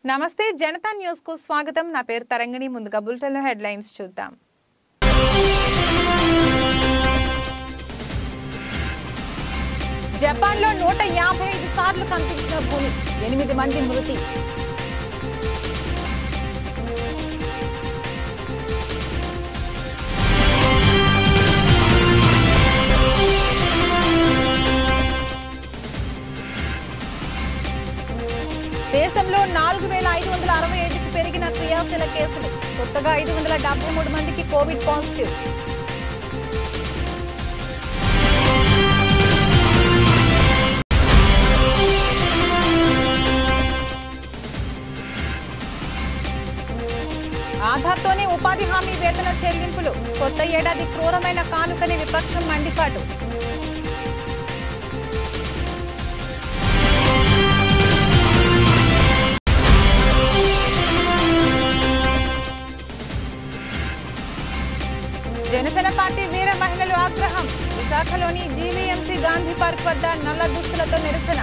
నమస్తే జనతా న్యూస్ కు స్వాగతం. నా పేరు తరంగిణి. ముందుగా బులెటిన్ లో హెడ్లైన్స్ చూద్దాం. జపాన్ లో 155 సార్లు కంపించిన భూమి, 8 మంది మృతి. దేశంలో 4565కు పెరిగిన క్రియాశీల కేసులు. కొత్తగా 573 మందికి కోవిడ్ పాజిటివ్. ఆధార్తోనే ఉపాధి హామీ వేతన చెల్లింపులు. కొత్త ఏడాది క్రూరమైన కానుకని విపక్షం మండిపాటు. జనసేన పార్టీ వీర మహిళలు ఆగ్రహం. విశాఖలోని జీవీఎంసీ గాంధీ పార్క్ వద్ద నల్ల దుస్తులతో నిరసన.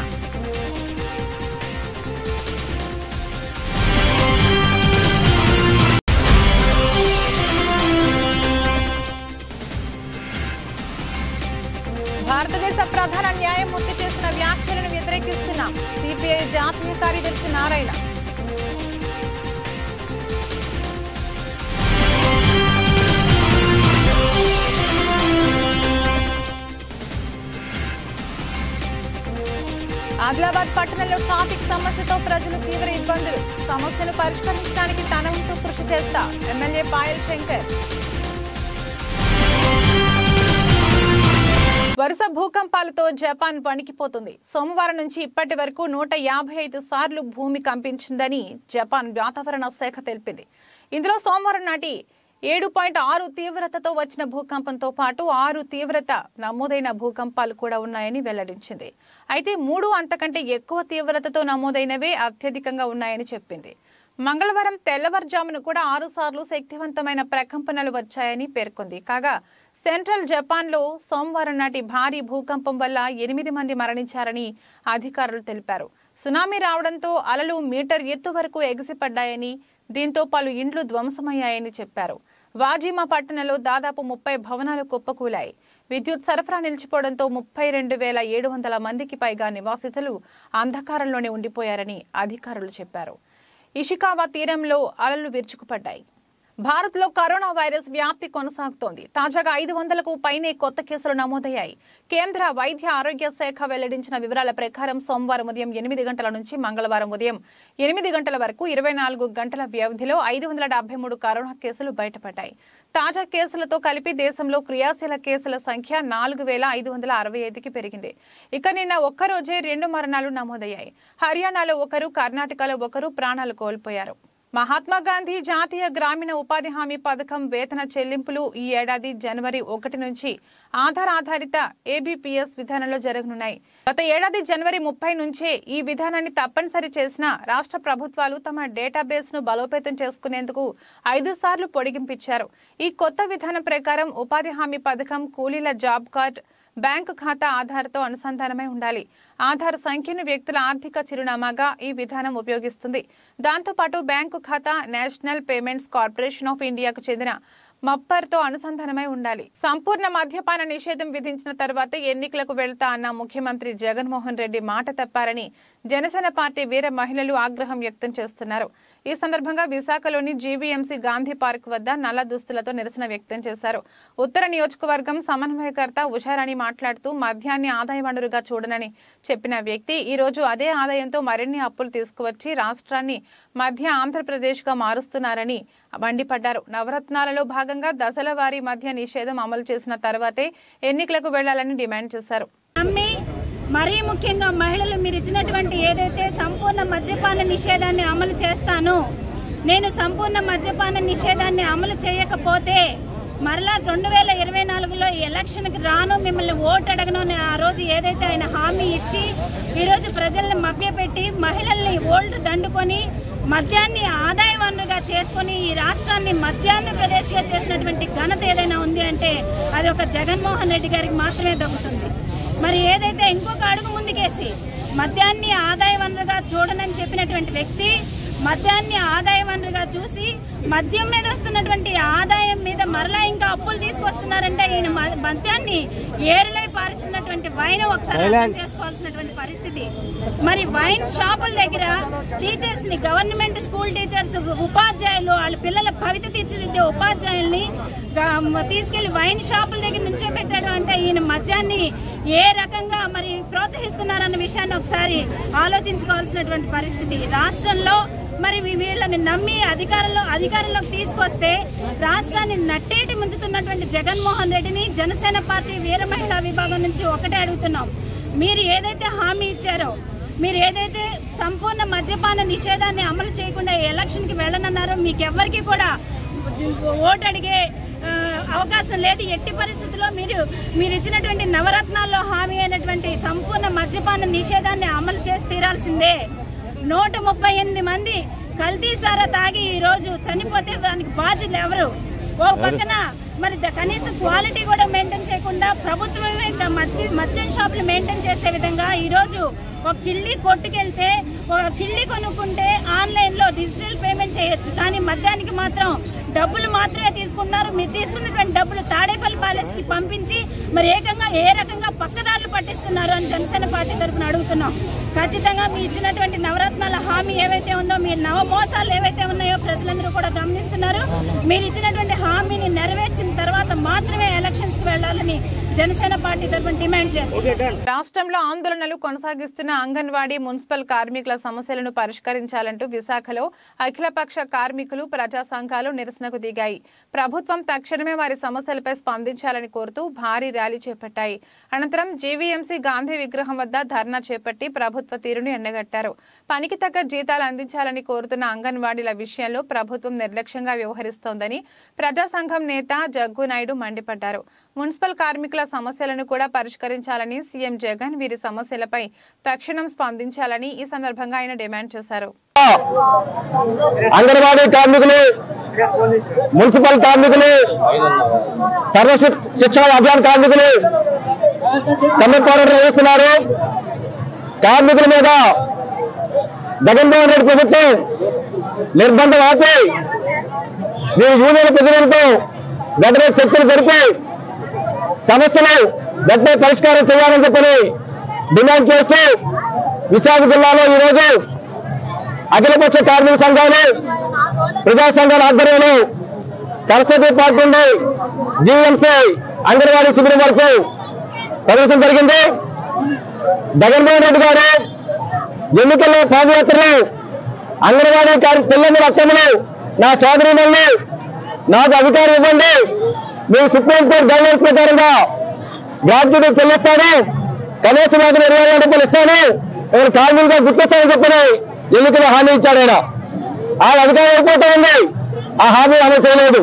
భారతదేశ ప్రధాన న్యాయమూర్తి చేసిన వ్యాఖ్యలను వ్యతిరేకిస్తున్నాం. సిపిఐ జాతీయ కార్యదర్శి నారాయణ. ఆదిలాబాద్ పట్టణంలో ట్రాఫిక్ సమస్యతో ప్రజలు తీవ్ర ఇబ్బందులు. సమస్యను పరిష్కరించడానికి తన వంతు కృషి చేస్తా ఎమ్మెల్యే పాయల్ శంకర్. వరుస భూకంపాలతో జపాన్ వణికిపోతుంది. సోమవారం నుంచి ఇప్పటి వరకు 155 సార్లు భూమి కంపించిందని జపాన్ వాతావరణ శాఖ తెలిపింది. ఇందులో సోమవారం నాటి 7.6 తీవ్రతతో వచ్చిన భూకంపంతో పాటు 6 తీవ్రత నమోదైన భూకంపాలు కూడా ఉన్నాయని వెల్లడించింది. అయితే 3 అంతకంటే ఎక్కువ తీవ్రతతో నమోదైనవే అత్యధికంగా ఉన్నాయని చెప్పింది. మంగళవారం తెల్లవారుజామును కూడా 6 సార్లు శక్తివంతమైన ప్రకంపనలు వచ్చాయని పేర్కొంది. కాగా సెంట్రల్ జపాన్లో సోమవారం నాటి భారీ భూకంపం వల్ల 8 మంది మరణించారని అధికారులు తెలిపారు. సునామీ రావడంతో అలలు మీటర్ ఎత్తు వరకు ఎగిసిపడ్డాయని, దీంతో పలు ఇండ్లు ధ్వంసమయ్యాయని చెప్పారు. వాజిమా పట్టణంలో దాదాపు 30 భవనాలు కుప్పకూలాయి. విద్యుత్ సరఫరా నిలిచిపోవడంతో 32,700 మందికి పైగా నివాసితులు అంధకారంలోనే ఉండిపోయారని అధికారులు చెప్పారు. ఇషికావా తీరంలో అలలు విరుచుకుపడ్డాయి. భారత్లో కరోనా వైరస్ వ్యాప్తి కొనసాగుతోంది. తాజాగా 500కు పైనే కొత్త కేసులు నమోదయ్యాయి. కేంద్ర వైద్య ఆరోగ్య శాఖ వెల్లడించిన వివరాల ప్రకారం సోమవారం ఉదయం 8 గంటల నుంచి మంగళవారం ఉదయం 8 గంటల వరకు 24 గంటల వ్యవధిలో 573 కరోనా కేసులు బయటపడ్డాయి. తాజా కేసులతో కలిపి దేశంలో క్రియాశీల కేసుల సంఖ్య 4565కి పెరిగింది. ఇక నిన్న ఒక్కరోజే 2 మరణాలు నమోదయ్యాయి. హర్యానాలో 1, కర్ణాటకలో 1 ప్రాణాలు కోల్పోయారు. మహాత్మా గాంధీ జాతీయ గ్రామీణ ఉపాధి హామీ పథకం వేతన చెల్లింపులు ఈ ఏడాది జనవరి 1 నుంచి ఆధార్ ఆధారిత ఏబీపీఎస్ విధానంలో జరగనున్నాయి. గత ఏడాది జనవరి 30 నుంచే ఈ విధానాన్ని తప్పనిసరి చేసిన రాష్ట్ర ప్రభుత్వాలు తమ డేటాబేస్ ను బలోపేతం చేసుకునేందుకు 5 సార్లు పొడిగింపించారు. ఈ కొత్త విధానం ప్రకారం ఉపాధి హామీ పథకం కూలీల జాబ్ కార్డ్, బ్యాంకు ఖాతా ఆధార్తో అనుసంధానమై ఉండాలి. ఆధార్ సంఖ్యను వ్యక్తుల ఆర్థిక చిరునామాగా ఈ విధానం ఉపయోగిస్తుంది. దాంతోపాటు బ్యాంకు ఖాతా నేషనల్ పేమెంట్స్ కార్పొరేషన్ ఆఫ్ ఇండియాకు చెందిన మప్పర్తో అనుసంధానమై ఉండాలి. సంపూర్ణ మద్యపాన నిషేధం విధించిన తర్వాత ఎన్నికలకు వెళ్తా అన్న ముఖ్యమంత్రి జగన్మోహన్ రెడ్డి మాట తప్పారని జనసేన పార్టీ వీర మహిళలు ఆగ్రహం వ్యక్తం చేస్తున్నారు. ఈ సందర్భంగా విశాఖలోని జీవీఎంసీ గాంధీ పార్క్ వద్ద నల్ల దుస్తులతో నిరసన వ్యక్తం చేశారు. ఉత్తర నియోజకవర్గం సమన్వయకర్త ఉషారాణి మాట్లాడుతూ మద్యాన్ని ఆదాయ వనరుగా చూడనని చెప్పిన వ్యక్తి ఈ రోజు అదే ఆదాయంతో మరిన్ని అప్పులు తీసుకువచ్చి రాష్ట్రాన్ని మధ్య ఆంధ్రప్రదేశ్గా మారుస్తున్నారని మండిపడ్డారు. నవరత్నాలలో భాగంగా దశల వారీ మద్య నిషేధం అమలు చేసిన తర్వాతే ఎన్నికలకు వెళ్లాలని డిమాండ్ చేశారు. మరీ ముఖ్యంగా మహిళలు మీరు ఇచ్చినటువంటి ఏదైతే సంపూర్ణ మద్యపాన నిషేధాన్ని అమలు చేస్తాను, నేను సంపూర్ణ మద్యపాన నిషేధాన్ని అమలు చేయకపోతే మరలా 2024లో ఎలక్షన్కి రాను, మిమ్మల్ని ఓటు అడగను అని ఆ రోజు ఏదైతే ఆయన హామీ ఇచ్చి ఈరోజు ప్రజల్ని మభ్యపెట్టి మహిళల్ని ఓల్డ్ దండుకొని మద్యాన్ని ఆదాయ వనరుగా చేసుకుని ఈ రాష్ట్రాన్ని మధ్యాంధ్రప్రదేశ్గా చేసినటువంటి ఘనత ఏదైనా ఉంది అంటే అది ఒక జగన్మోహన్ రెడ్డి గారికి మాత్రమే దక్కుతుంది. మరి ఏదైతే ఇంకొక అడుగు ముందుకేసి మద్యాన్ని ఆదాయ వనరుగా చూడనని చెప్పినటువంటి వ్యక్తి మద్యాన్ని ఆదాయ వనరుగా చూసి మద్యం మీద వస్తున్నటువంటి ఆదాయం మీద మరలా ఇంకా అప్పులు తీసుకొస్తున్నారంటే ఈయన మద్యాన్ని ఏరులై పారిస్తున్నటువంటి వైన్ ఒకసారి అర్థం చేసుకోవాల్సినటువంటి పరిస్థితి. మరి వైన్ షాపుల దగ్గర టీచర్స్ ని, గవర్నమెంట్ స్కూల్ టీచర్స్, ఉపాధ్యాయులు, వాళ్ళ పిల్లల భవిత తీర్చిదిద్దే ఉపాధ్యాయుల్ని తీసుకెళ్లి వైన్ షాపుల దగ్గర నుంచే పెట్టాడు అంటే ఈయన మద్యాన్ని ఏ రకంగా మరి ప్రోత్సహిస్తున్నారన్న విషయాన్ని ఒకసారి ఆలోచించుకోవాల్సినటువంటి పరిస్థితి. రాష్ట్రంలో మరి వీళ్ళని నమ్మి అధికారంలోకి తీసుకొస్తే రాష్ట్రాన్ని నట్టేటి ముంచుతున్నటువంటి జగన్మోహన్ రెడ్డిని జనసేన పార్టీ వీర మహిళా విభాగం నుంచి ఒకటే అడుగుతున్నాం. మీరు ఏదైతే హామీ ఇచ్చారో, మీరు ఏదైతే సంపూర్ణ మద్యపాన నిషేధాన్ని అమలు చేయకుండా ఎలక్షన్ కి వెళ్ళనన్నారో, మీకెవ్వరికి కూడా ఓటు అడిగే అవకాశం లేదు. ఎట్టి పరిస్థితుల్లో మీరు ఇచ్చినటువంటి నవరత్నాల్లో హామీ అయినటువంటి సంపూర్ణ మద్యపాన నిషేధాన్ని అమలు చేసి తీరాల్సిందే. 138 మంది కల్తీ సారా తాగి ఈ రోజు చనిపోతే దానికి బాధ్యులు ఎవరు? ఓ పక్కన మరి కనీసం క్వాలిటీ కూడా మెయింటైన్ చేయకుండా ప్రభుత్వమే మద్యం షాపులు మెయింటైన్ చేసే విధంగా ఈ రోజు ఒక కిళ్ళి కొట్టుకెళ్తే, ఒక కిళ్ళి కొనుక్కుంటే ఆన్లైన్ లో డిజిటల్ పేమెంట్ చేయొచ్చు, కానీ మద్యానికి మాత్రం డబ్బులు మాత్రమే తీసుకుంటున్నారు. మీరు తీసుకున్నటువంటి డబ్బులు తాడేపల్లి ప్యాలెస్ కి పంపించి మరి ఏ రకంగా పక్కదారులు పట్టిస్తున్నారు అని జనసేన పార్టీ తరఫున అడుగుతున్నాం. ఖచ్చితంగా మీ ఇచ్చినటువంటి నవరత్నాల హామీ ఏవైతే ఉందో, మీరు నవ మోసాలు ఏవైతే ఉన్నాయో ప్రజలందరూ కూడా గమనిస్తున్నారు. మీరు ఇచ్చినటువంటి హామీని నెరవేర్చిన తర్వాత మాత్రమే ఎలక్షన్స్ కి వెళ్లాలని జనసేన పార్టీ తరఫున డిమాండ్ చేస్తారు. రాష్ట్రంలో ఆందోళనలు కొనసాగిస్తున్న అంగన్వాడీ, మున్సిపల్ కార్మికుల సమస్యలను పరిష్కరించాలంటూ విశాఖలో అఖిలపక్ష కార్మికులు, ప్రజా సంఘాలు నిరసనకు దిగాయి. ప్రభుత్వం తక్షణమే వారి సమస్యలపై స్పందించాలని కోరుతూ భారీ ర్యాలీ చేపట్టాయి. అనంతరం జీవీఎంసీ గాంధీ విగ్రహం వద్ద ధర్నా చేపట్టి ప్రభుత్వ తీరును ఎండగట్టారు. పనికి తగ్గ జీతాలు అందించాలని కోరుతున్న అంగన్వాడీల విషయంలో ప్రభుత్వం నిర్లక్ష్యంగా వ్యవహరిస్తోందని ప్రజా సంఘం నేత జగ్గు నాయుడు మండిపడ్డారు. మున్సిపల్ కార్మికుల సమస్యలను కూడా పరిష్కరించాలని సీఎం జగన్ వీరి సమస్యలపై తక్షణం స్పందించాలని ఈ సందర్భంగా ఆయన డిమాండ్ చేశారు. అంగన్వాడీ కార్మికులు, మున్సిపల్ కార్మికులు, సర్వ శిక్షణ అభియాన్ కార్మికులు సమ్మె పోరాటం చేస్తున్నారు. కార్మికుల మీద జగన్మోహన్ రెడ్డి ప్రభుత్వం నిర్బంధం ఆపి వీరి యూనియన్ ప్రతినిధులతో వెంటనే చర్చలు జరిపి సమస్యలు వెంటనే పరిష్కారం చేయాలని చెప్పని డిమాండ్ చేస్తూ విశాఖ జిల్లాలో ఈరోజు అఖిలపక్ష కార్మిక సంఘాలు, ప్రజా సంఘాల ఆధ్వర్యంలో సరస్వతి పార్క్ నుండి జీవీఎంసీ అంగన్వాడీ శిబిరం వరకు ప్రదర్శన జరిగింది. జగన్మోహన్ రెడ్డి గారు ఎన్నికల్లో పాదయాత్రలు అంగన్వాడీ చెల్లెమ్మల అక్కమ్మలు, నా సోదరులను నాకు అధికారం ఇవ్వండి, మీరు సుప్రీంకోర్టు గైడ్లైన్స్ ప్రకారంగా గ్రాడ్యుయేట్ చెల్లిస్తాను, కనీస వేతనం 20,000 రూపాయలు ఇస్తాను, నేను కార్మికులుగా గుర్తిస్తానని చెప్పని ఎన్నికల్లో హామీ ఇచ్చాడు ఆయన. ఆ అధికారం అయిపోతా ఉంది, ఆ హామీ అమలు చేయలేదు.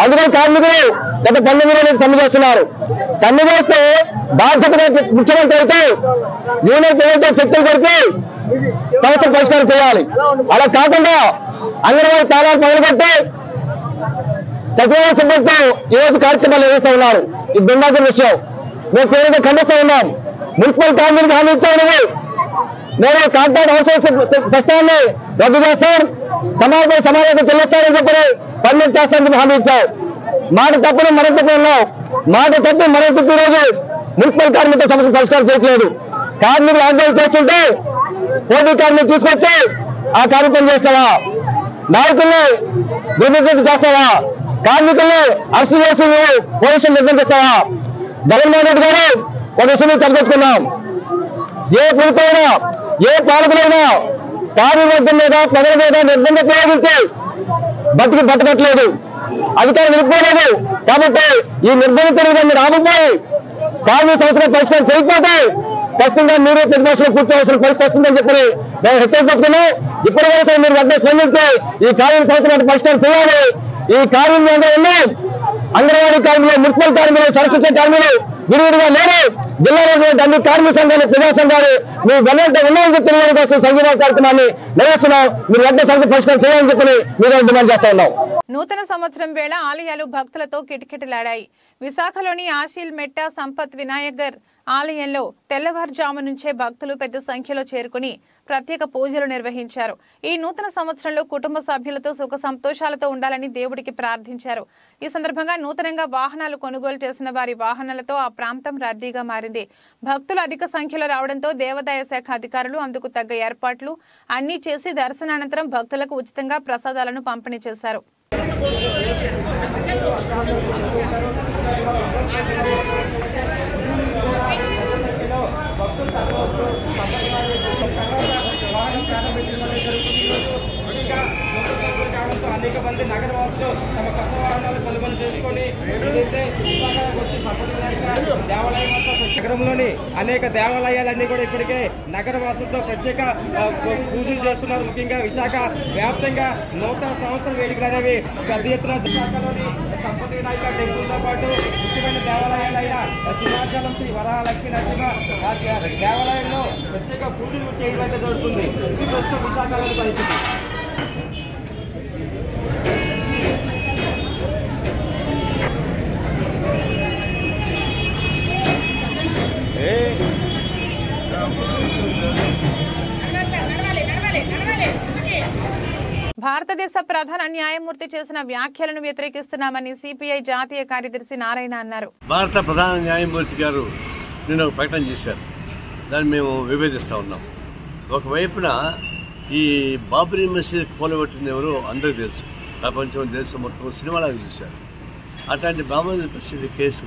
అందుకని కార్మికులు గత 19 రోజులు సమ్మె చేస్తున్నారు. సమ్మె చేస్తే బాధ్యతగా ముఖ్యమంత్రి అయితే యూనియన్ ప్రభుత్వం చర్చలు జరిపి సమస్య పరిష్కారం చేయాలి. అలా కాకుండా అంగన్వాడీ తాళాలు మొదలుపెట్టి సచివాలయ సిబ్బందితో ఈరోజు కార్యక్రమాలు నిర్వహిస్తూ ఉన్నారు. ఇది దుర్మార్గం విషయం. మేము తీవ్రంగా ఖండిస్తూ ఉన్నాం. మున్సిపల్ కార్మికులకు హామీ ఇచ్చాము, నేను కాంట్రాక్ట్ హౌస్ సిస్టాన్ని రద్దు చేస్తాం, సమావేశం చెల్లిస్తానని చెప్పి పర్మిట్ చేస్తానని హామీ ఇచ్చాం. మాట తప్పును మనం తప్పు ఉన్నాం, మాట తప్పు మనం తప్పు. ఈరోజు మున్సిపల్ కార్మికుల సమస్య పరిష్కారం చేయట్లేదు. కార్మికులు ఆందోళన చేస్తుంటే పోటీ కార్మికులు తీసుకొచ్చి ఆ కార్యక్రమం చేస్తావా? నాయకుల్ని దుర్నిర్దేశం చేస్తావా? కార్మికుల్ని అరెస్టు చేసి పోలీసులు నిర్బంధిస్తావా? జగన్మోహన్ రెడ్డి గారు ఒక విషయం చర్చించుకున్నాం. ఏ ప్రభుత్వమైనా, ఏ పాలకులైనా కార్మికవర్గం మీద, ప్రజల మీద నిర్బంధం ప్రయోగించి బతకట్లేదు, అధికారం వెళ్ళిపోలేదు. కాబట్టి ఈ నిర్బంధించడం మీరు ఆగిపోయి కార్మిక సమస్యలు పరిష్కారం చేయకపోతే ఖచ్చితంగా మీరు ప్రతిపక్షంలో కూర్చోవలసిన పరిస్థితి వస్తుందని చెప్పి మేము హెచ్చరించుకున్నాం. ఇప్పటివరకు మీరు వెంటనే స్పందించి ఈ కార్మిక సమస్యలను పరిష్కారం చేయాలి. ఈ కార్మికులు అంగన్వాడీ కార్మికులు, మున్సిపల్ కార్మికులు, సరస్వతి కార్మికులు విడివిడిగా లేరు. జిల్లాలో అన్ని కార్మిక సంఘాలు, ప్రజా సంఘాలు మీ వెన్నట్టు ఉన్నాయని తెలియడం కోసం సంఘీభావ కార్యక్రమాన్ని నిర్వహిస్తున్నాం. మీరు వెంటనే సమస్య పరిష్కారం చేయాలని చెప్పి మీరు డిమాండ్ చేస్తా ఉన్నాం. నూతన సంవత్సరం వేళ ఆలయాలు భక్తులతో కిటకిటలాడాయి. విశాఖలోని ఆశీల్ మెట్ట సంపత్ వినాయగర్ ఆలయంలో తెల్లవారుజాము నుంచే భక్తులు పెద్ద సంఖ్యలో చేరుకుని ప్రత్యేక పూజలు నిర్వహించారు. ఈ నూతన సంవత్సరంలో కుటుంబ సభ్యులతో సుఖ సంతోషాలతో ఉండాలని దేవుడికి ప్రార్థించారు. ఈ సందర్భంగా నూతనంగా వాహనాలు కొనుగోలు చేసిన వారి వాహనాలతో ఆ ప్రాంతం రద్దీగా మారింది. భక్తులు అధిక సంఖ్యలో రావడంతో దేవాదాయ శాఖ అధికారులు అందుకు తగ్గ ఏర్పాట్లు అన్నీ చేసి దర్శనానంతరం భక్తులకు ఉచితంగా ప్రసాదాలను పంపిణీ చేశారు. అనేక మంది నగర వాసులు తమ కొత్త వాహనాలు కొనుగోలు చేసుకొని ఏదైతే దేవాలయం నగరంలోని అనేక దేవాలయాలన్నీ కూడా ఇప్పటికే నగర వాసులతో ప్రత్యేక పూజలు చేస్తున్నారు. ముఖ్యంగా విశాఖ వ్యాప్తంగా నూతన సంవత్సరం వేడుకలు అనేవి పెద్ద ఎత్తున విశాఖలోని సంపత్ వినాయక టెంపుల్తో పాటు ముఖ్యమైన దేవాలయాలైన సింహాచలం శ్రీ వరలక్ష్మీ నరసింహ దేవాలయంలో ప్రత్యేక పూజలు చేయడం అయితే జరుగుతుంది. ఇది ప్రస్తుతం విశాఖలోని పరిస్థితి. భారతదేశ ప్రధాన న్యాయమూర్తి చేసిన వ్యాఖ్యలను వ్యతిరేకిస్తున్నామని సిపిఐ జాతీయ కార్యదర్శి నారాయణ అన్నారు. భారత ప్రధాన న్యాయమూర్తి గారు నిన్న ఒక ప్రకటన చేశారు. దాన్ని మేము విభేదిస్తా ఉన్నాం. ఒకవైపున ఈ బాబ్రీ మసీద్ కూలగొట్టింది ఎవరో అందరికీ తెలుసు. ప్రపంచం దేశం మొత్తం సినిమాలాగా చూశారు. అట్లాంటి బాబ్రీ మసీద్ కేసు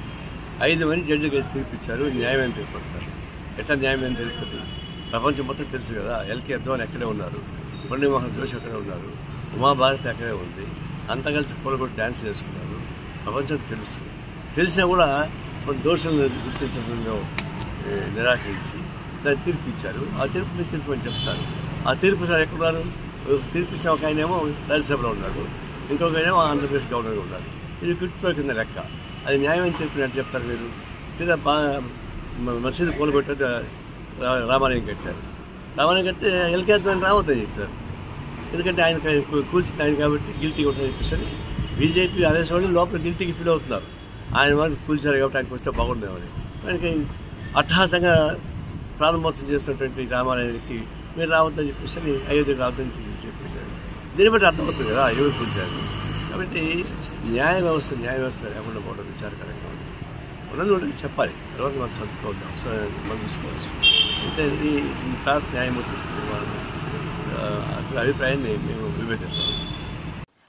5 మంది జడ్జి కేసు తీర్పిచ్చారు. న్యాయమైన తీర్పడతారు. ఎట్లా న్యాయమైన తీర్పుతుంది? ప్రపంచం మొత్తం తెలుసు కదా. ఎల్కే అద్వాని అక్కడే ఉన్నారు, మురళీమోహన్ జోషి అక్కడే ఉన్నారు, ఉమాభారతి అక్కడే ఉంది. అంతా కలిసి కూలగొట్టి డ్యాన్స్ చేసుకున్నారు. ప్రపంచం తెలుసు. తెలిసినా కూడా మన దోషులను గుర్తించడంలో నిరాకరించి దాన్ని తీర్పు ఇచ్చారు. ఆ తీర్పుని తీర్పు అని చెప్తారు. ఆ తీర్పు సార్ ఎక్కడున్నారు? తీర్పు ఇచ్చిన ఒక ఆయనేమో రాజ్యసభలో ఉన్నాడు, ఇంకొక ఆయనేమో ఆంధ్రప్రదేశ్ గవర్నర్గా ఉన్నారు. ఇది గుర్తుపై కింద లెక్క. అది న్యాయమైన తీర్పుని చెప్తారు మీరు. లేదా మసీదు కూలగొట్టి రామాలయం కట్టారు. రామాలయం కడితే ఎల్కే అద్వాని రావద్దని చెప్పారు. ఎందుకంటే ఆయన కూల్చింది ఆయన కాబట్టి గిల్టీగా ఉంటుందని చెప్పేసి బీజేపీ అదేసే వాళ్ళు లోపల గిల్టీకి ఫీల్ అవుతున్నారు. ఆయన వాళ్ళు కూల్చారు కాబట్టి ఆయనకు వస్తే బాగుండేవాడి. ఆయనకి అట్టహాసంగా ప్రారంభోత్సవం చేస్తున్నటువంటి రామాలయానికి మీరు రావద్దని చెప్పేసి అయోధ్యకు రావద్దని చెప్పేశారు. దీన్ని బట్టి అర్థమవుతుంది కదా ఎవరు కూల్చారు. కాబట్టి న్యాయ వ్యవస్థ లేకుండా పోవడం విచారకరంగా ఉంది. ఉన్నది చెప్పాలి. తర్వాత మనం చదువుకోవద్దాం, మనం చూసుకోవచ్చు. అంటే ఇది భారత న్యాయమూర్తి అభిప్రాయాన్ని మేము విభేదిస్తాం.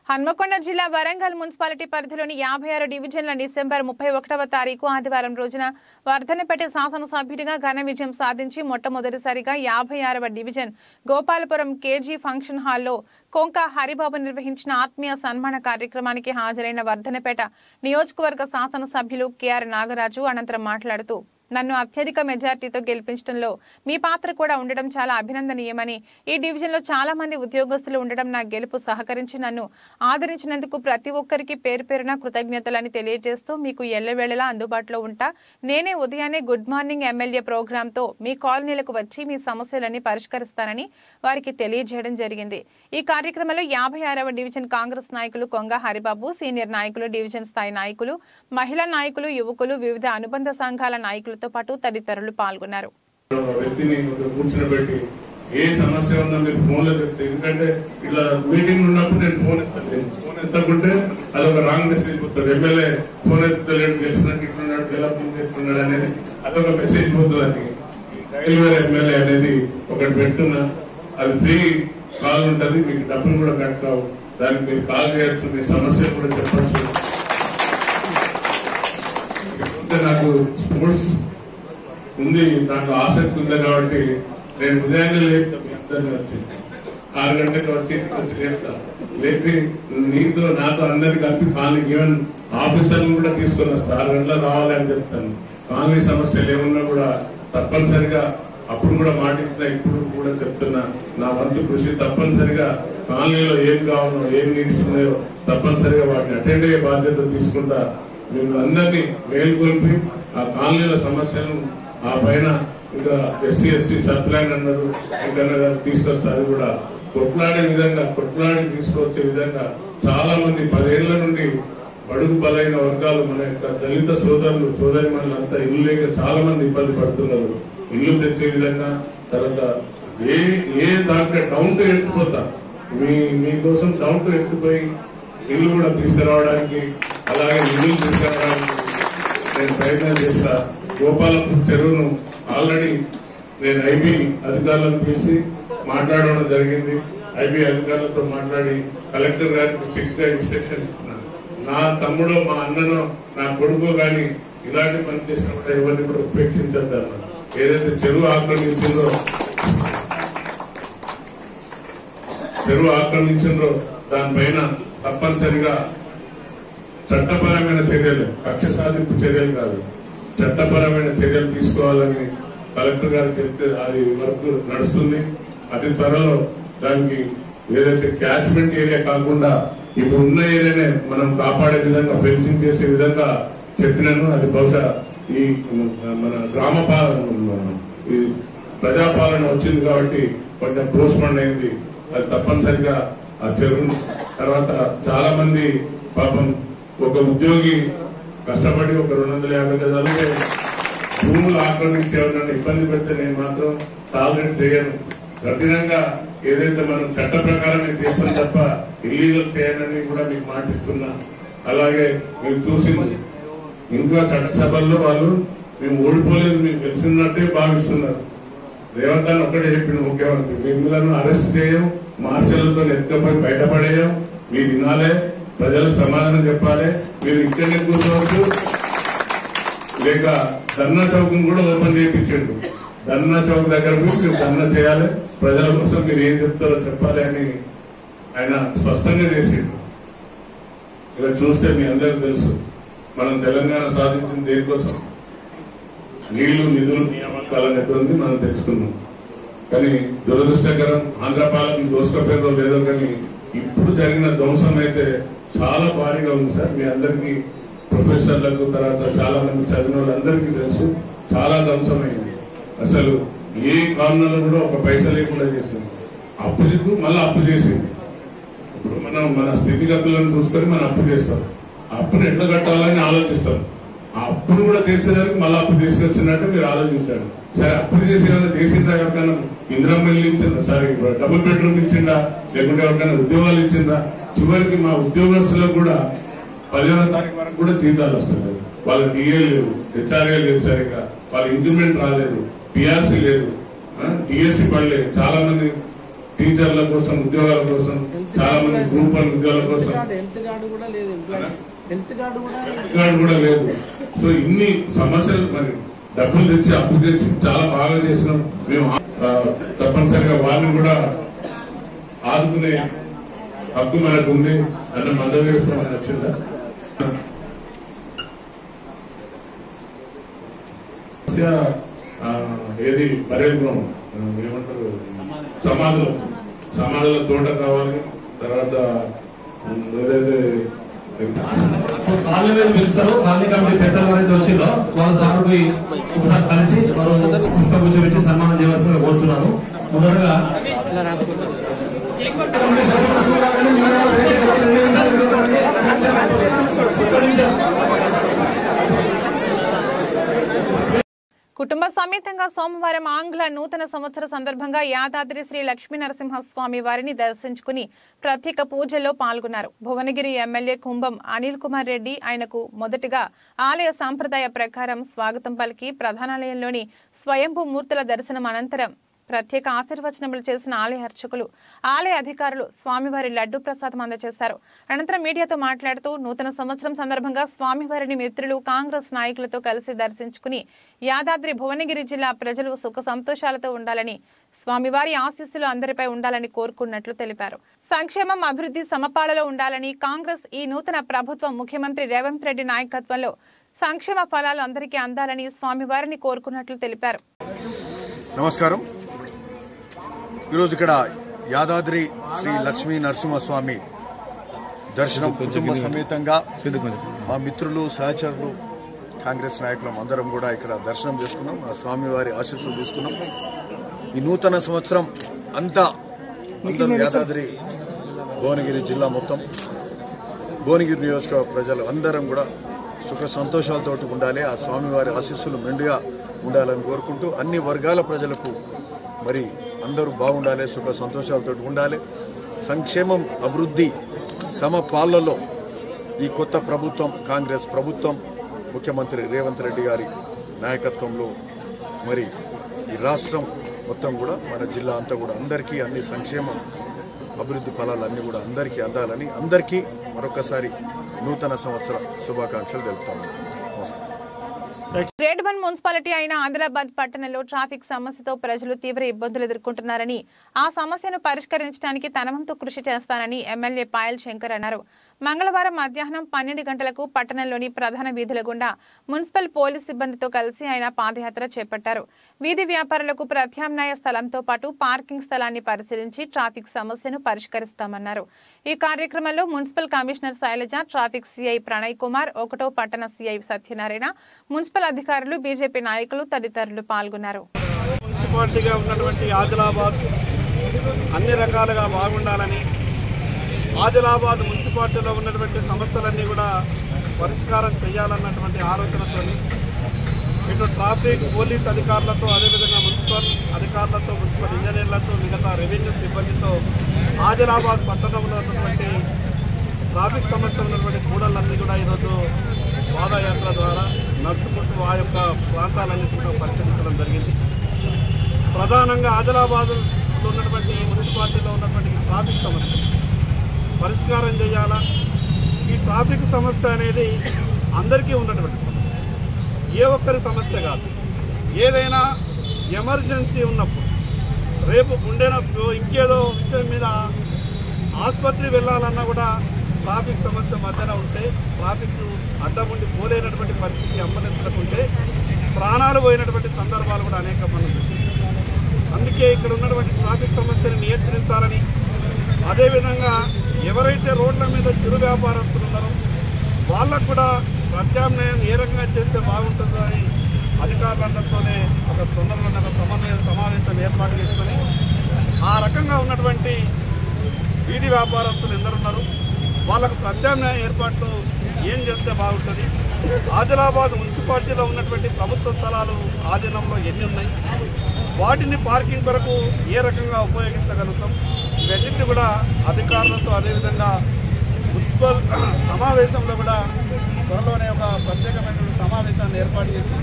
హన్మకొండ జిల్లా వరంగల్ మున్సిపాలిటీ పరిధిలోని 56 డివిజన్ల డిసెంబర్ 31వ తారీఖు ఆదివారం రోజున వర్ధనపేట శాసనసభ్యుడిగా ఘన విజయం సాధించి మొట్టమొదటిసారిగా 56వ డివిజన్ గోపాలపురం కేజీ ఫంక్షన్ హాల్లో కొంక హరిబాబు నిర్వహించిన ఆత్మీయ సన్మాన కార్యక్రమానికి హాజరైన వర్ధనపేట నియోజకవర్గ శాసనసభ్యులు కెఆర్ నాగరాజు అనంతరం మాట్లాడుతూ, నన్ను అత్యధిక మెజార్టీతో గెలిపించడంలో మీ పాత్ర కూడా ఉండడం చాలా అభినందనీయమని, ఈ డివిజన్లో చాలా మంది ఉద్యోగస్తులు ఉండడం నా గెలుపు సహకరించి నన్ను ఆదరించినందుకు ప్రతి ఒక్కరికి పేరు పేరున కృతజ్ఞతలని తెలియజేస్తూ మీకు ఎల్లవేళలా అందుబాటులో ఉంటా. నేనే ఉదయాన్నే గుడ్ మార్నింగ్ ఎమ్మెల్యే ప్రోగ్రాంతో మీ కాలనీలకు వచ్చి మీ సమస్యలన్నీ పరిష్కరిస్తానని వారికి తెలియజేయడం జరిగింది. ఈ కార్యక్రమంలో 56వ డివిజన్ కాంగ్రెస్ నాయకులు కొంగ హరిబాబు, సీనియర్ నాయకులు, డివిజన్ స్థాయి నాయకులు, మహిళా నాయకులు, యువకులు, వివిధ అనుబంధ సంఘాల నాయకులు తో పాటు తదితరులు పాల్గొన్నారు. ఏ సమస్య ఉందో మీరు ఫోన్ లో చెప్తే, ఎందుకంటే ఇలా మీటింగ్ ఉన్నప్పుడు నేను ఫోన్ ఎత్తకుంటే అదొక రాంగ్ మెసేజ్ పోతుంది. ఎమ్మెల్యే ఫోన్ ఎత్తలేడు, గెలిచినట్టు ఇట్లున్నాడు, గెలుపున్నాడు అనేది అదొక మెసేజ్ పోతుంది. రైల్వే ఎమ్మెల్యే అనేది ఒకటి పెడుతున్నా, అది ఫ్రీ కాల్ ఉంటుంది, మీకు డబ్బులు కూడా కట్ కావు. దానికి మీరు కాల్ చేయొచ్చు, మీ సమస్య కూడా చెప్పచ్చు. నాకు స్పోర్ట్స్ ఉంది, నాకు ఆసక్తి ఉంది కాబట్టి నేను ఉదయాన్నే లేపుతాను. వచ్చి 6 గంటలకు వచ్చి లేపుతా. లేపి నీతో నాతో అందరికి కలిపి కాలనీ ఈవెన్ ఆఫీసర్లు కూడా తీసుకొని వస్తా. 6 గంటలకు రావాలని చెప్తాను. కాలనీ సమస్యలు ఏమన్నా కూడా తప్పనిసరిగా అప్పుడు కూడా మాటించిన, ఇప్పుడు కూడా చెప్తున్నా, నా వంతు కృషి తప్పనిసరిగా కాలనీలో ఏం కావాలో, ఏం నీడ్స్ ఉన్నాయో తప్పనిసరిగా వాటిని అటెండ్ అయ్యే బాధ్యత తీసుకుంటా. మేము అందరినీ మేల్కొల్పి ఆ కాలనీల సమస్యలను, ఆ పైన ఇంకా SC ST సబ్ ప్లాన్ అన్నారు ఇంకా తీసుకొస్తా. అది కూడా కొట్లాడే విధంగా కొట్లాడి తీసుకొచ్చే విధంగా చాలా మంది 10 ఏళ్ల నుండి బడుగు బలైన వర్గాలు మన యొక్క దళిత సోదరులు సోదరిమణులంతా ఇల్లు లేక చాలా మంది ఇబ్బంది పడుతున్నారు. ఇల్లు తెచ్చే విధంగా తర్వాత ఏ దాంట్లో డౌన్ టు ఎత్తుపోతా మీకోసం డౌన్ టు ఎత్తుపోయి ఇల్లు కూడా తీసుకురావడానికి అలాగే నిధులు తీసుకురావడానికి నేను ప్రయత్నం చేస్తా. గోపాలపూర్ చెరువును ఆల్రెడీ నేను ఐబీ అధికారులను పిలిచి మాట్లాడడం జరిగింది. ఐబీ అధికారులతో మాట్లాడి కలెక్టర్ గారికి స్ట్రిక్ట్ గా ఇన్స్ట్రక్షన్స్ ఇస్తున్నాను. నా తమ్ముడో మా అన్ననో నా కొడుకో గాని ఇలాంటి పని చేసినప్పుడు ఎవరిని కూడా ఉపేక్షించద్దాను. ఏదైతే చెరువు ఆక్రమించిందో దానిపైన తప్పనిసరిగా చట్టపరమైన చర్యలు, కక్ష సాధింపు చర్యలు కాదు, చట్టపరమైన చర్యలు తీసుకోవాలని కలెక్టర్ గారు చెప్తే అది వర్క్ నడుస్తుంది. అతి త్వరలో దానికి ఏదైతే క్యాచ్మెంట్ ఏరియా కాకుండా ఇప్పుడు ఉన్న ఏరియానే మనం కాపాడే విధంగా ఫెన్సింగ్ చేసే విధంగా చెప్పినాను. అది బహుశా ఈ మన గ్రామ పాలన ఈ ప్రజాపాలన వచ్చింది కాబట్టి కొంచెం పోస్ట్పోన్ అయింది. అది తప్పనిసరిగా ఆ చెరువు తర్వాత చాలా మంది పాపం ఒక ఉద్యోగి కష్టపడి ఒక 250 గజాలు భూములు ఆక్రమించి ఎవరైనా ఇబ్బంది పెడితే నేను మాత్రం టాలరేట్ చేయను. కఠినంగా ఏదైతే మనం చట్ట ప్రకారమే చేస్తాం తప్ప ఇల్లీగల్ చేయాలని కూడా మీకు మాటిస్తున్నా. అలాగే మీరు చూసింది ఇంకా చట్టసభల్లో వాళ్ళు మేము ఓడిపోలేదు మీకు తెలిసినట్టే భావిస్తున్నారు. రేవంత్ అని ఒక్కటే చెప్పిన ముఖ్యమంత్రి మిమ్మల్ని అరెస్ట్ చేయం, మార్షల్తో ఎత్తుకపోయి బయటపడేయం, మీరు వినాలే, ప్రజలకు సమాధానం చెప్పాలి, మీరు ఇక్కడనే కూర్చోవచ్చు. లేక ధర్నా చౌక్ కూడా ఓపెన్ చేయించండు. ధర్నా చౌక్ దగ్గర మీరు ధర్నా చేయాలి, ప్రజల కోసం మీరు ఏం చెప్తారో చెప్పాలి అని ఆయన స్పష్టంగా చేసిండు. ఇక చూస్తే మీ అందరికీ తెలుసు మనం తెలంగాణ సాధించింది దేనికోసం, నీళ్లు నిధులు నియామకాలను ఎటువంటి మనం తెచ్చుకున్నాం. కానీ దురదృష్టకరం ఆంధ్రపాలన దోసుకపోయిందో లేదో కానీ ఇప్పుడు జరిగిన ధ్వంసం అయితే చాలా భారీగా ఉంది సార్. మీ అందరికీ ప్రొఫెసర్లకు తర్వాత చాలా మంది చదివిన వాళ్ళందరికీ తెలుసు చాలా ధ్వంసమైంది. అసలు ఏ కారణంలో కూడా ఒక పైసా లేకుండా చేసింది. అప్పు చెప్పు మళ్ళీ అప్పు చేసింది. ఇప్పుడు మనం మన స్థితిగతులను చూసుకొని మనం అప్పు చేస్తాం. ఆ అప్పును ఎట్లా కట్టాలని ఆలోచిస్తాం. ఆ అప్పును కూడా తీర్చేదానికి మళ్ళీ అప్పు తీసుకొచ్చినట్టు మీరు ఆలోచించారు. సరే అప్పులు చేసి చేసిందా, ఎవరికైనా ఇందిరమ్మ ఇల్లు ఇచ్చిందా, సరే డబుల్ బెడ్రూమ్ ఇచ్చిందా, లేకుంటే ఎవరికైనా ఉద్యోగాలు ఇచ్చిందా? చివరికి మా ఉద్యోగస్తులకు కూడా 15వ తారీఖు వరకు కూడా జీతాలు వస్తున్నాయి. వాళ్ళ డిఏ లేదు, హెచ్ఆర్ఏ లేదు, సరిగా వాళ్ళ ఇంక్రిమెంట్ రాలేదు, పిఆర్సీ లేదు, డిఎస్సీ పడలేదు. చాలా మంది టీచర్ల కోసం ఉద్యోగాల కోసం, చాలా మంది గ్రూప్ 1 ఉద్యోగాల కోసం హెల్త్ కార్డు కూడా లేదు. సో ఇన్ని సమస్యలు మరి డబ్బులు తెచ్చి అప్పు తెచ్చి చాలా బాగా చేసినాం మేము. తప్పనిసరిగా వారిని కూడా ఆదుకునే హక్కు మనకు ఉంది అన్న మందం వేసుకోమని వచ్చిందా. ఏది పర్యావరణం ఏమంటారు, సమాధుల తోట కావాలి. తర్వాత ఏదైతే కాలనీ పిలుస్తారు, కాలనీ కమిటీ పెద్దలు ఎవరైతే వచ్చిందో వాళ్ళ సార్కి ఒకసారి కలిసి వారు పుస్తకం కూర్చోబెట్టి సన్మానం చేయవలసిందిగా కోరుతున్నాను. మొదటగా కుటుంబ సమేతంగా సోమవారం ఆంగ్ల నూతన సంవత్సర సందర్భంగా యాదాద్రి శ్రీ లక్ష్మీ నరసింహస్వామి వారిని దర్శించుకుని ప్రత్యేక పూజల్లో పాల్గొన్నారు. భువనగిరి ఎమ్మెల్యే కుంభం అనిల్ కుమార్ రెడ్డి ఆయనకు మొదటిగా ఆలయ సాంప్రదాయ ప్రకారం స్వాగతం పలికి ప్రధానాలయంలోని స్వయంభూ మూర్తుల దర్శనం అనంతరం ప్రత్యేక ఆశీర్వచనములు చేసిన ఆలయ అర్చకులు, ఆలయ అధికారులు స్వామివారి లడ్డు ప్రసాదం అందజేశారు. అనంతరం మీడియాతో మాట్లాడుతూ నూతన సంవత్సరం సందర్భంగా స్వామివారిని మిత్రులు, కాంగ్రెస్ నాయకులతో కలిసి దర్శించుకుని యాదాద్రి భువనగిరి జిల్లా ప్రజలు సుఖ సంతోషాలతో ఉండాలని, స్వామివారి ఆశీస్సులు అందరిపై ఉండాలని కోరుకున్నట్లు తెలిపారు. సంక్షేమం, అభివృద్ధి సమపాళలో ఉండాలని, కాంగ్రెస్ ఈ నూతన ప్రభుత్వం ముఖ్యమంత్రి రేవంత్ రెడ్డి నాయకత్వంలో సంక్షేమ ఫలాలు అందరికీ అందాలని స్వామివారిని కోరుకున్నట్లు తెలిపారు. నమస్కారం. ఈరోజు ఇక్కడ యాదాద్రి శ్రీ లక్ష్మీ నరసింహస్వామి దర్శనం కుటుంబ సమేతంగా మా మిత్రులు, సహచరులు, కాంగ్రెస్ నాయకులం అందరం కూడా ఇక్కడ దర్శనం చేసుకున్నాం. ఆ స్వామివారి ఆశీస్సులు తీసుకున్నాం. ఈ నూతన సంవత్సరం అంతా అందరూ యాదాద్రి భువనగిరి జిల్లా మొత్తం భువనగిరి నియోజకవర్గ ప్రజలు అందరం కూడా సుఖ సంతోషాలతో ఉండాలి. ఆ స్వామివారి ఆశీస్సులు మెండుగా ఉండాలని కోరుకుంటూ అన్ని వర్గాల ప్రజలకు మరి అందరూ బాగుండాలి, సుఖ సంతోషాలతో ఉండాలి. సంక్షేమం, అభివృద్ధి సమపాలలో ఈ కొత్త ప్రభుత్వం కాంగ్రెస్ ప్రభుత్వం ముఖ్యమంత్రి రేవంత్ రెడ్డి గారి నాయకత్వంలో మరి ఈ రాష్ట్రం మొత్తం కూడా మన జిల్లా అంతా కూడా అందరికీ అన్ని సంక్షేమం అభివృద్ధి ఫలాలన్నీ కూడా అందరికీ అందాలని అందరికీ మరొకసారి నూతన సంవత్సర శుభాకాంక్షలు తెలుపుతాము. గ్రేడ్ 1 మున్సిపాలిటీ అయిన ఆదిలాబాద్ పట్టణంలో ట్రాఫిక్ సమస్యతో ప్రజలు తీవ్ర ఇబ్బందులు ఎదుర్కొంటున్నారని, ఆ సమస్యను పరిష్కరించడానికి తన వంతు కృషి చేస్తానని ఎమ్మెల్యే పాయల్ శంకర్ అన్నారు. మంగళవారం మధ్యాహ్నం 12 గంటలకు పట్టణంలోని ప్రధాన వీధుల గుండా మున్సిపల్ పోలీస్ సిబ్బందితో కలిసి ఆయన పాదయాత్ర చేపట్టారు. వీధి వ్యాపారులకు ప్రత్యామ్నాయ స్థలంతో పాటు పార్కింగ్ స్థలాన్ని పరిశీలించి ట్రాఫిక్ సమస్యను పరిష్కరిస్తామన్నారు. ఈ కార్యక్రమంలో municipal commissioner Sailaja, traffic CI Pranay Kumar, 1వ పట్టణ సిఐ సత్యనారాయణ, మున్సిపల్ అధికారులు, బీజేపీ నాయకులు తదితరులు పాల్గొన్నారు. మున్సిపాలిటీగా ఉన్నటువంటి ఆదిలాబాద్ అన్ని రకాలుగా బాగుండాలని, ఆదిలాబాద్ మున్సిపాలిటీలో ఉన్నటువంటి సమస్యలన్నీ కూడా పరిష్కారం చేయాలన్నటువంటి ఆలోచనతో ఇటు ట్రాఫిక్ పోలీస్ అధికారులతో, అదేవిధంగా మున్సిపల్ అధికారులతో, మున్సిపల్ ఇంజనీర్లతో, మిగతా రెవెన్యూ సిబ్బందితో ఆదిలాబాద్ పట్టణంలో ఉన్నటువంటి ట్రాఫిక్ సమస్య ఉన్నటువంటి కూడళ్ళన్నీ కూడా ఈరోజు పాదయాత్ర ద్వారా నడుచుకుంటూ ఆ యొక్క ప్రాంతాలన్నింటి కూడా పరిశీలించడం జరిగింది. ప్రధానంగా ఆదిలాబాద్లో ఉన్నటువంటి మున్సిపాలిటీలో ఉన్నటువంటి ట్రాఫిక్ సమస్య పరిష్కారం చేయాలా. ఈ ట్రాఫిక్ సమస్య అనేది అందరికీ ఉన్నటువంటి సమస్య, ఏ ఒక్కరి సమస్య కాదు. ఏదైనా ఎమర్జెన్సీ ఉన్నప్పుడు, రేపు గుండెనొప్పి, ఇంకేదో విషయం మీద ఆసుపత్రి వెళ్ళాలన్నా కూడా ట్రాఫిక్ సమస్య మధ్యన ఉంటే, ట్రాఫిక్ అడ్డం ఉండి పోలేనటువంటి పరిస్థితి అంబులెన్స్లకు ఉంటే ప్రాణాలు పోయినటువంటి సందర్భాలు కూడా అనేక మనం చూసాం. అందుకే ఇక్కడ ఉన్నటువంటి ట్రాఫిక్ సమస్యను నియంత్రించాలని, అదేవిధంగా ఎవరైతే రోడ్ల మీద చిరు వ్యాపారస్తులు ఉన్నారో వాళ్ళకు కూడా ప్రత్యామ్నాయం ఏ రకంగా చేస్తే బాగుంటుందో అని అధికారులందరితోనే ఒక తొందరలోనే ఒక సమన్వయ సమావేశం ఏర్పాటు చేసుకొని ఆ రకంగా ఉన్నటువంటి వీధి వ్యాపారస్తులు ఎందరున్నారు వాళ్ళకు ప్రత్యామ్నాయ ఏర్పాట్లు ఏం చేస్తే బాగుంటుంది, ఆదిలాబాద్ మున్సిపాలిటీలో ఉన్నటువంటి ప్రభుత్వ స్థలాలు ఆధీనంలో ఎన్ని ఉన్నాయి, వాటిని పార్కింగ్ కొరకు ఏ రకంగా ఉపయోగించగలుగుతాం, ఇవన్నింటినీ కూడా అధికారులతో, అదేవిధంగా మున్సిపల్ సమావేశంలో కూడా త్వరలోనే ఒక ప్రత్యేకమైనటువంటి సమావేశాన్ని ఏర్పాటు చేసి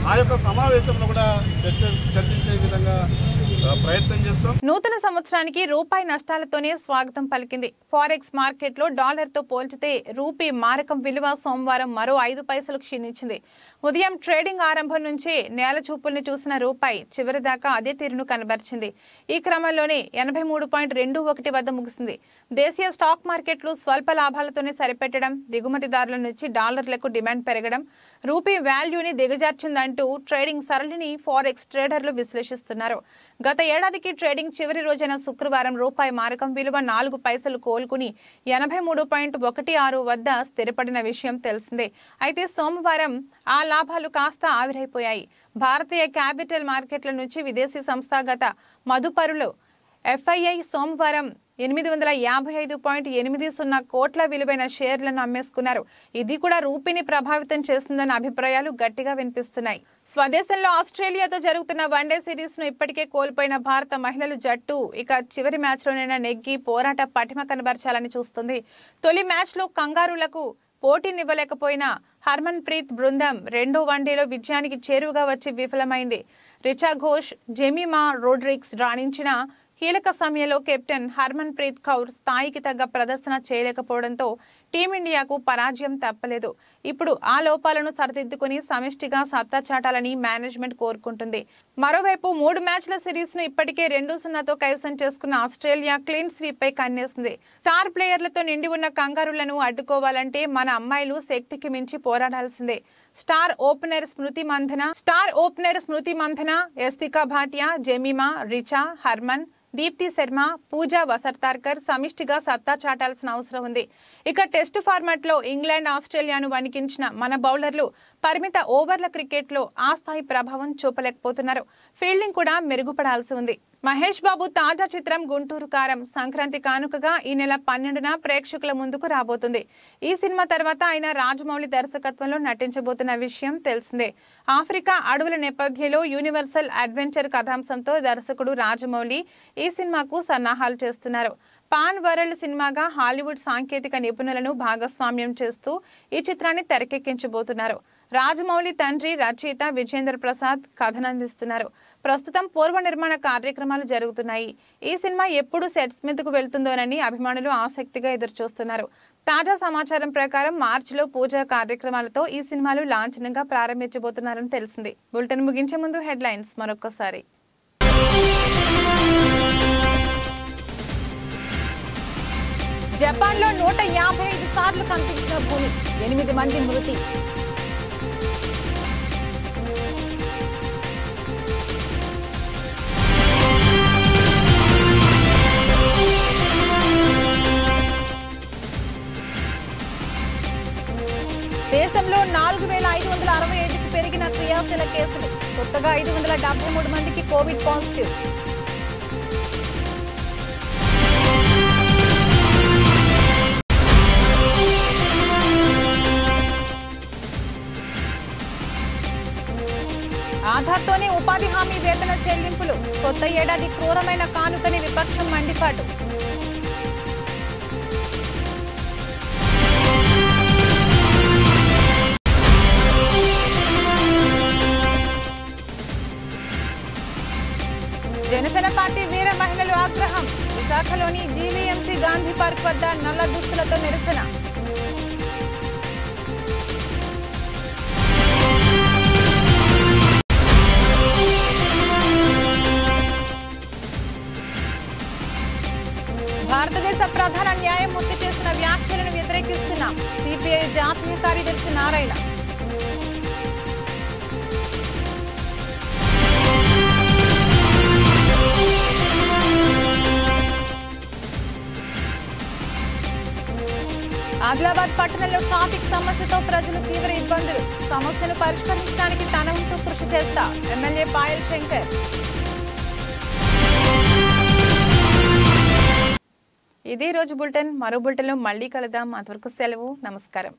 ఆ యొక్క సమావేశంలో కూడా చర్చించే విధంగా ప్రయత్నం చేస్తాం. నూతన సంవత్సరానికి రూపాయి నష్టాలతోనే స్వాగతం పలికింది. ఫారెక్స్ మార్కెట్లో డాలర్తో పోల్చితే రూపీ మారకం విలువ సోమవారం మరో 5 పైసలు క్షీణించింది. ఉదయం ట్రేడింగ్ ఆరంభం నుంచే నేల చూపుల్ని చూసిన రూపాయి చివరిదాకా అదే తీరును కనబరిచింది. ఈ క్రమంలోనే 83.21 వద్ద ముగిసింది. దేశీయ స్టాక్ మార్కెట్లు స్వల్ప లాభాలతోనే సరిపెట్టడం, దిగుమతిదారుల నుంచి డాలర్లకు డిమాండ్ పెరగడం రూపీ వాల్యూని దిగజార్చిందంటూ ట్రేడింగ్ సరళిని ఫారెక్స్ ట్రేడర్లు విశ్లేషిస్తున్నారు. గత ఏడాదికి ట్రేడింగ్ చివరి రోజైన శుక్రవారం రూపాయి మారకం విలువ 4 పైసలు కోలుకుని 83.16 వద్ద స్థిరపడిన విషయం తెలిసిందే. అయితే సోమవారం ఆ లాభాలు కాస్త ఆవిరైపోయాయి. భారతీయ క్యాపిటల్ మార్కెట్ల నుంచి విదేశీ సంస్థాగత మదుపరులు FII సోమవారం 855.80 కోట్ల విలువైన షేర్లను అమ్మేసుకున్నారు. ఇది కూడా రూపీని ప్రభావితం చేస్తుందన్న అభిప్రాయాలు గట్టిగా వినిపిస్తున్నాయి. స్వదేశంలో ఆస్ట్రేలియాతో జరుగుతున్న వన్డే సిరీస్ ను ఇప్పటికే కోల్పోయిన భారత మహిళల జట్టు ఇక చివరి మ్యాచ్లోనైనా నెగ్గి పోరాట పటిమ కనబర్చాలని చూస్తుంది. తొలి మ్యాచ్లో కంగారులకు పోటీనివ్వలేకపోయిన హర్మన్ ప్రీత్ బృందం రెండో వన్డేలో విజయానికి చేరువగా వచ్చి విఫలమైంది. రిచా ఘోష్, జెమిమా రోడ్రిగ్స్ రాణించిన కీలక సమయంలో కెప్టెన్ హర్మన్ ప్రీత్ కౌర్ స్థాయికి తగ్గ ప్రదర్శన చేయలేకపోవడంతో టీమిండియాకు పరాజయం తప్పలేదు. ఇప్పుడు ఆ లోపాలను సరిదిద్దుకుని సమిష్టిగా సత్తా చాటాలని మేనేజ్మెంట్ కోరుకుంటుంది. మరోవైపు 3 మ్యాచ్ల సిరీస్ ను ఇప్పటికే 2-0తో కైవసం చేసుకున్న ఆస్ట్రేలియా క్లీన్ స్వీప్ పై కన్నేసింది. స్టార్ ప్లేయర్లతో నిండి ఉన్న కంగారులను అడ్డుకోవాలంటే మన అమ్మాయిలు శక్తికి మించి పోరాడాల్సిందే. స్టార్ ఓపెనర్ స్మృతి మంథన, యస్తికా భాటియా, జెమిమా, రిచా, హర్మన్, దీప్తి శర్మ, పూజా వసర్తార్కర్ సమిష్టిగా సత్తా చాటాల్సిన అవసరం ఉంది. ఇక టెస్టు ఫార్మాట్లో ఇంగ్లాండ్, ఆస్ట్రేలియాను వణికించిన మన బౌలర్లు పరిమిత ఓవర్ల క్రికెట్లో ఆ స్థాయి ప్రభావం చూపలేకపోతున్నారు. ఫీల్డింగ్ కూడా మెరుగుపడాల్సి ఉంది. మహేష్ బాబు తాజా చిత్రం గుంటూరు కారం సంక్రాంతి కానుకగా ఈ నెల 12న ప్రేక్షకుల ముందుకు రాబోతుంది. ఈ సినిమా తర్వాత ఆయన రాజమౌళి దర్శకత్వంలో నటించబోతున్న విషయం తెలిసిందే. ఆఫ్రికా అడవుల నేపథ్యంలో యూనివర్సల్ అడ్వెంచర్ కథాంశంతో దర్శకుడు రాజమౌళి ఈ సినిమాకు సన్నాహాలు చేస్తున్నారు. పాన్ వరల్డ్ సినిమాగా హాలీవుడ్ సాంకేతిక నిపుణులను భాగస్వామ్యం చేస్తూ ఈ చిత్రాన్ని తెరకెక్కించబోతున్నారు. రాజమౌళి తండ్రి రచయిత విజేంద్ర ప్రసాద్ కథనందిస్తున్నారు. ప్రస్తుతం పూర్వ నిర్మాణ కార్యక్రమాలు జరుగుతున్నాయి. ఈ సినిమా ఎప్పుడు సెట్స్ మీదకు వెళ్తుందోనని అభిమానులు ఆసక్తిగా ఎదురుచూస్తున్నారు. తాజా సమాచారం ప్రకారం మార్చిలో పూజా కార్యక్రమాలతో ఈ సినిమాలు లాంఛనంగా ప్రారంభించబోతున్నారని తెలిసింది. బులెటిన్ ముగించే ముందు హెడ్లైన్స్ మరొకసారి. జపాన్లో 155 సార్లు కంపించిన భూమి, 8 మంది మృతి. దేశంలో 4565కు పెరిగిన క్రియాశీల కేసులు. కొత్తగా 573 మందికి కోవిడ్ పాజిటివ్. ఆధార్తోనే ఉపాధి హామీ వేతన చెల్లింపులు. కొత్త ఏడాది క్రూరమైన కానుకని విపక్షం మండిపాటు. జనసేన పార్టీ వీర మహిళలు ఆగ్రహం. విశాఖలోని జీవీఎంసీ గాంధీ పార్క్ వద్ద నల్ల దుస్తులతో నిరసన. భారతదేశ ప్రధాన న్యాయమూర్తి చేసిన వ్యాఖ్యలను వ్యతిరేకిస్తున్నాం. సిపిఐ జాతీయ కార్యదర్శి నారాయణ. ఆదిలాబాద్ పట్టణంలో ట్రాఫిక్ సమస్యతో ప్రజలు తీవ్ర ఇబ్బందులు. సమస్యను పరిష్కరించడానికి తన వంతు కృషి చేస్తా ఎమ్మెల్యే పాయల్ శంకర్. ఇదే రోజు బులెటిన్. మరో బులెటిన్లో మళ్ళీ కలుద్దాం. అంతవరకు సెలవు. నమస్కారం.